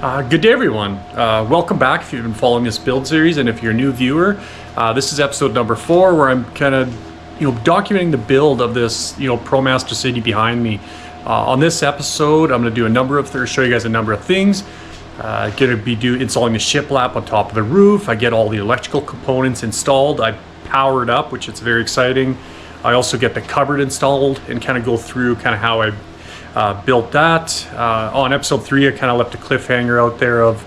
Good day, everyone. Welcome back if you've been following this build series, and if you're a new viewer, this is episode number 4, where I'm kind of, documenting the build of this, Promaster city behind me. On this episode, I'm going to do show you guys a number of things. Going to be installing the shiplap on top of the roof. I get all the electrical components installed. I power it up, which is very exciting. I also get the cupboard installed and kind of go through kind of how I built that. On episode 3, I kind of left a cliffhanger out there of,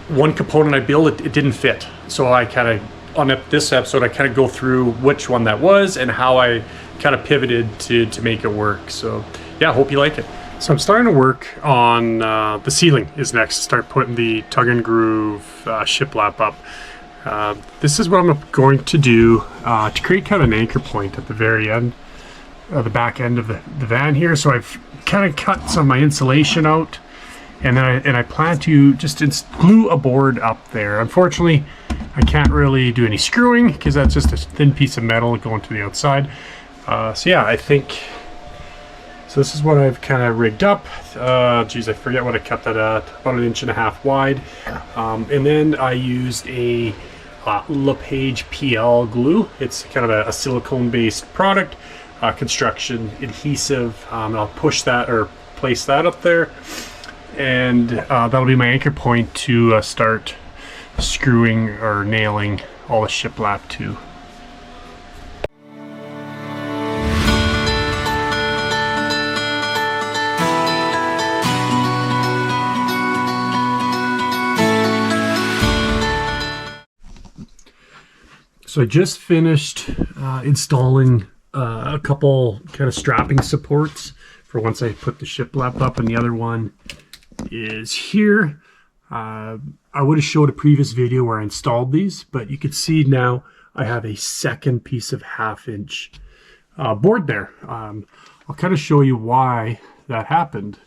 one component I built, it didn't fit. So I kind of, on this episode, I kind of go through which one that was and how I kind of pivoted to make it work. So yeah, hope you like it. So I'm starting to work on the ceiling is next. Start putting the tug and groove shiplap up. This is what I'm going to do to create kind of an anchor point at the very end. The back end of the van here. So I've kind of cut some of my insulation out, and then I plan to just glue a board up there. Unfortunately, I can't really do any screwing because that's just a thin piece of metal going to the outside. So yeah, I think, so this is what I've kind of rigged up. Geez, I forget what I cut that at, about 1.5 inches wide. And then I used a LePage PL glue. It's kind of a silicone based product. Construction adhesive. I'll push that or place that up there, and that'll be my anchor point to start screwing or nailing all the shiplap to. So I just finished installing a couple kind of strapping supports for once I put the shiplap up, and the other one is here. I would have showed a previous video where I installed these, but you can see now I have a second piece of 1/2 inch board there. I'll kind of show you why that happened.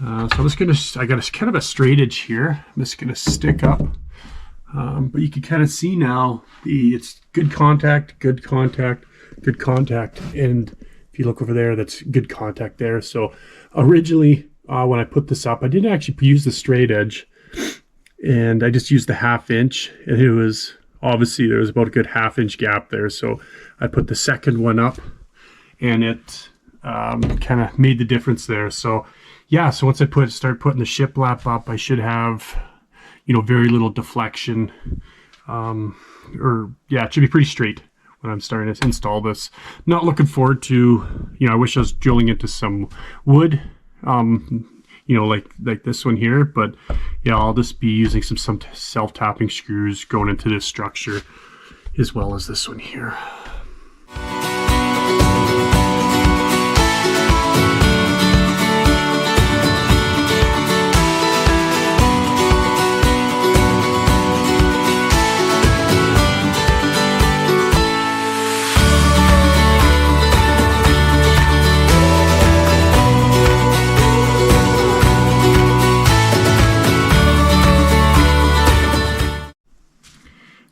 So I'm just gonna, I got a kind of a straight edge here. I'm just gonna stick up, but you can kind of see now it's good contact, good contact, good contact, and if you look over there, that's good contact there. So originally when I put this up, I didn't actually use the straight edge, and I just used the 1/2 inch, and it was obviously there was about a good 1/2 inch gap there. So I put the second one up, and it kind of made the difference there. So yeah, so once I start putting the shiplap up, I should have very little deflection, or yeah, it should be pretty straight when I'm starting to install this. Not looking forward to, I wish I was drilling into some wood, like this one here, but yeah, I'll just be using some self-tapping screws going into this structure as well as this one here.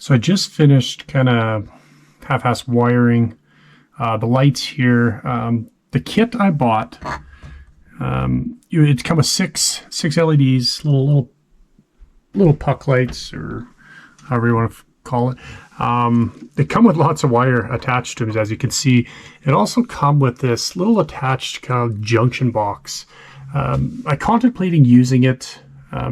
So I just finished kind of half-ass wiring the lights here. The kit I bought, it's come with six LEDs, little puck lights, or however you want to call it. They come with lots of wire attached to them, as you can see. It also come with this little attached kind of junction box. I contemplating using it.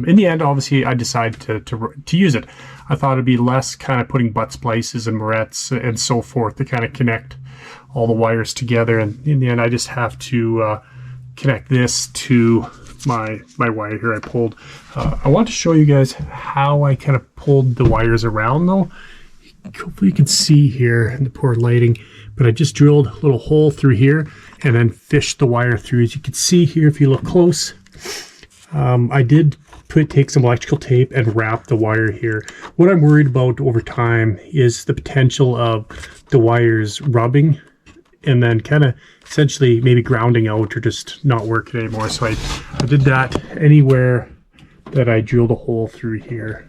In the end, obviously, I decided to use it. I thought it'd be less kind of putting butt splices and barrettes and so forth to kind of connect all the wires together. And in the end, I just have to connect this to my wire here I pulled. I want to show you guys how I kind of pulled the wires around, though. Hopefully you can see here in the poor lighting, but I just drilled a little hole through here and then fished the wire through. As you can see here, if you look close, I did take some electrical tape and wrap the wire here. What I'm worried about over time is the potential of the wires rubbing and then kind of essentially maybe grounding out or just not working anymore. So I did that anywhere that I drilled a hole through here.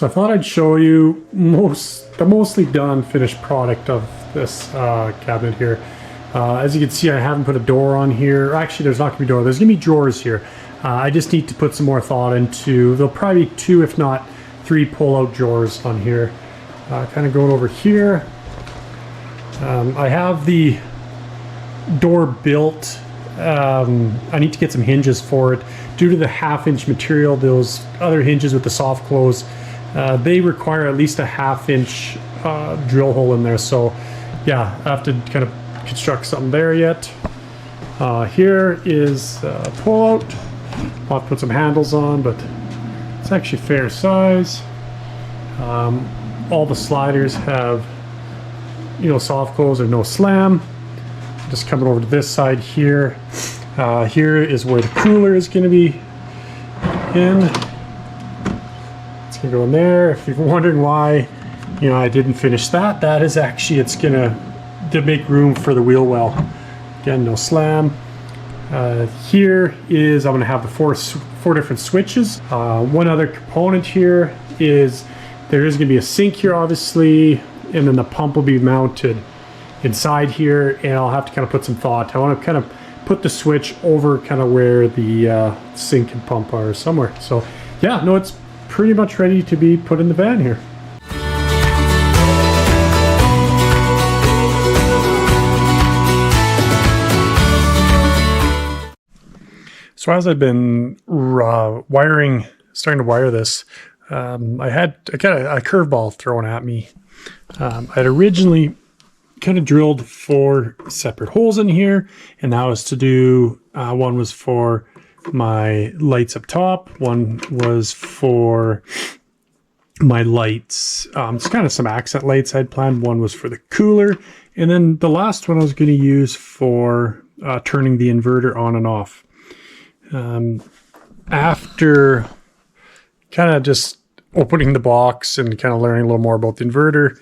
So I thought I'd show you the mostly done finished product of this cabinet here. As you can see, I haven't put a door on here. Actually, there's not gonna be a door. There's gonna be drawers here. I just need to put some more thought into, there'll probably be 2, if not 3 pull-out drawers on here. Kind of going over here. I have the door built. I need to get some hinges for it. Due to the 1/2-inch material, those other hinges with the soft close, they require at least a 1/2-inch drill hole in there. So yeah, I have to kind of construct something there yet. Here is pull out. I'll have to put some handles on, but it's actually fair size. All the sliders have, you know, soft close or no slam. Just coming over to this side here. Here is where the cooler is going to be in. It's going to go in there. If you're wondering why, you know, I didn't finish that, that is actually, it's going to make room for the wheel well. Again, no slam. Here is, I'm going to have the four different switches. One other component here is there is going to be a sink here, obviously, and then the pump will be mounted inside here, and I'll have to kind of put some thought. I want to kind of put the switch over kind of where the sink and pump are somewhere. So yeah, no, it's pretty much ready to be put in the van here. So as I've been starting to wire this, I got a curveball thrown at me. I had originally kind of drilled 4 separate holes in here, and that was to do, one was for my lights up top, one was for my lights, it's kind of some accent lights I'd planned, one was for the cooler, and then the last one I was going to use for turning the inverter on and off. After kind of just opening the box and kind of learning a little more about the inverter,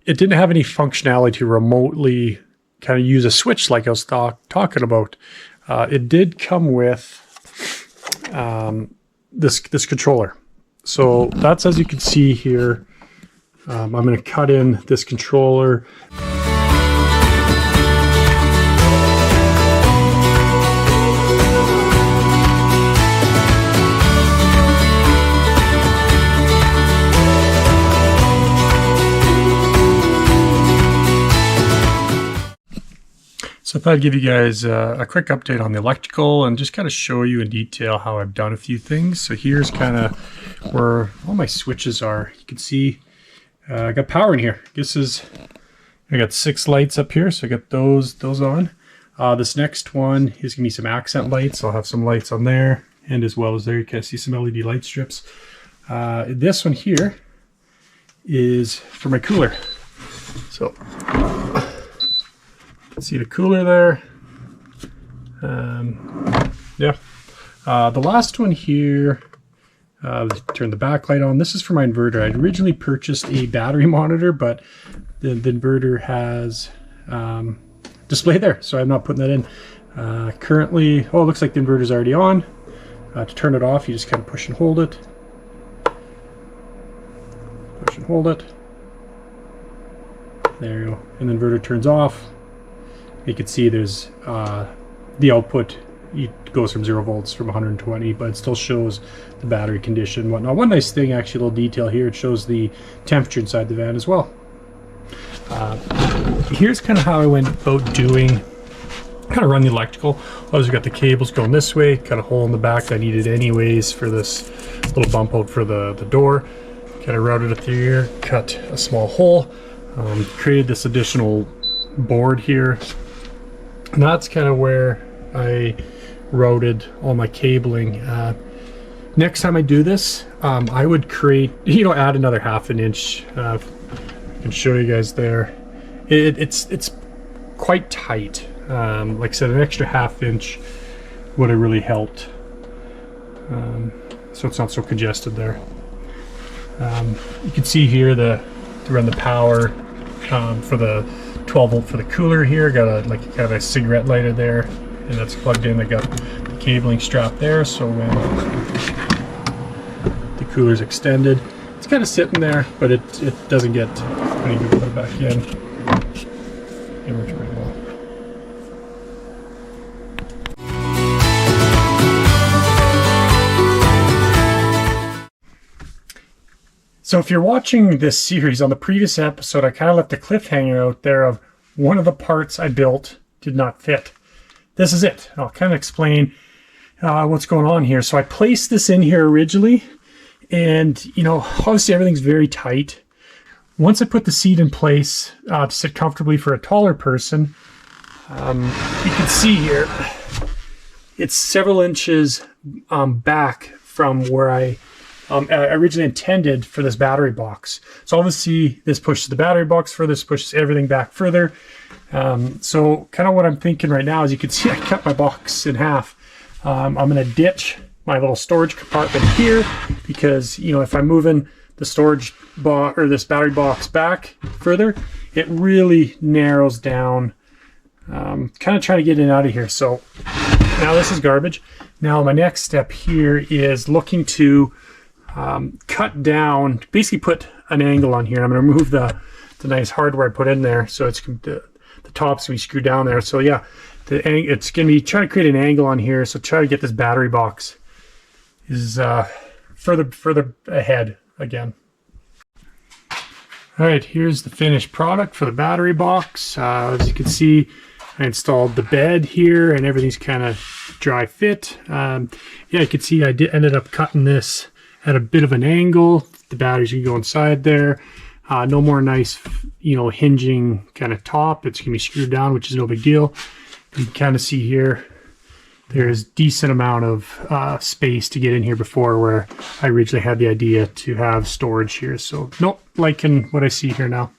it didn't have any functionality to remotely kind of use a switch like I was talking about. It did come with this controller. So that's, as you can see here, I'm going to cut in this controller. So I thought I'd give you guys a quick update on the electrical and just kind of show you in detail how I've done a few things. So here's kind of where all my switches are. You can see I got power in here. I got 6 lights up here, so I got those on. This next one is gonna be some accent lights. I'll have some lights on there, and as well as there you can see some LED light strips. This one here is for my cooler. So see the cooler there. Yeah. The last one here, turn the backlight on. This is for my inverter. I originally purchased a battery monitor, but the inverter has display there, so I'm not putting that in. Currently, oh, it looks like the inverter's already on. To turn it off, you just kind of push and hold it. Push and hold it. There you go. And the inverter turns off. You can see there's the output, it goes from 0 volts from 120, but it still shows the battery condition and whatnot. One nice thing, actually, a little detail here, it shows the temperature inside the van as well. Here's kind of how I went about kind of run the electrical. Obviously got the cables going this way, got a hole in the back that I needed anyways for this little bump out for the door. Kind of routed it through here, cut a small hole, created this additional board here. And that's kind of where I routed all my cabling. Next time I do this, I would create, add another 1/2 inch. I can show you guys there. It's quite tight. Like I said, an extra 1/2 inch would have really helped. So it's not so congested there. You can see here to run the power for the 12 volt for the cooler here. Got a cigarette lighter there, and that's plugged in. I got the cabling strap there, so when the cooler's extended. It's kind of sitting there, but it doesn't get any good. Put it back in. It works pretty well. So if you're watching this series, on the previous episode, I kind of left a cliffhanger out there of one of the parts I built did not fit. This is it. I'll kind of explain what's going on here. So I placed this in here originally, and you know, obviously everything's very tight. Once I put the seat in place to sit comfortably for a taller person, you can see here, it's several inches back from where I originally intended for this battery box. So obviously this pushes the battery box further, this pushes everything back further. So kind of what I'm thinking right now is, you can see I cut my box in half. I'm going to ditch my little storage compartment here, because you know, if I'm moving the storage box or this battery box back further, it really narrows down. Kind of trying to get in and out of here. So now this is garbage. Now my next step here is looking to cut down, basically put an angle on here. I'm going to remove the nice hardware I put in there, so it's the top's going to be screwed down there. So yeah, it's going to be trying to create an angle on here, so try to get this battery box is further ahead again. All right, here's the finished product for the battery box. As you can see, I installed the bed here and everything's kind of dry fit. Yeah, you can see I ended up cutting this at a bit of an angle. The batteries can go inside there. No more nice, you know, hinging kind of top. It's gonna be screwed down, which is no big deal. You can kind of see here, there's decent amount of space to get in here before, where I originally had the idea to have storage here. So nope, liking what I see here now.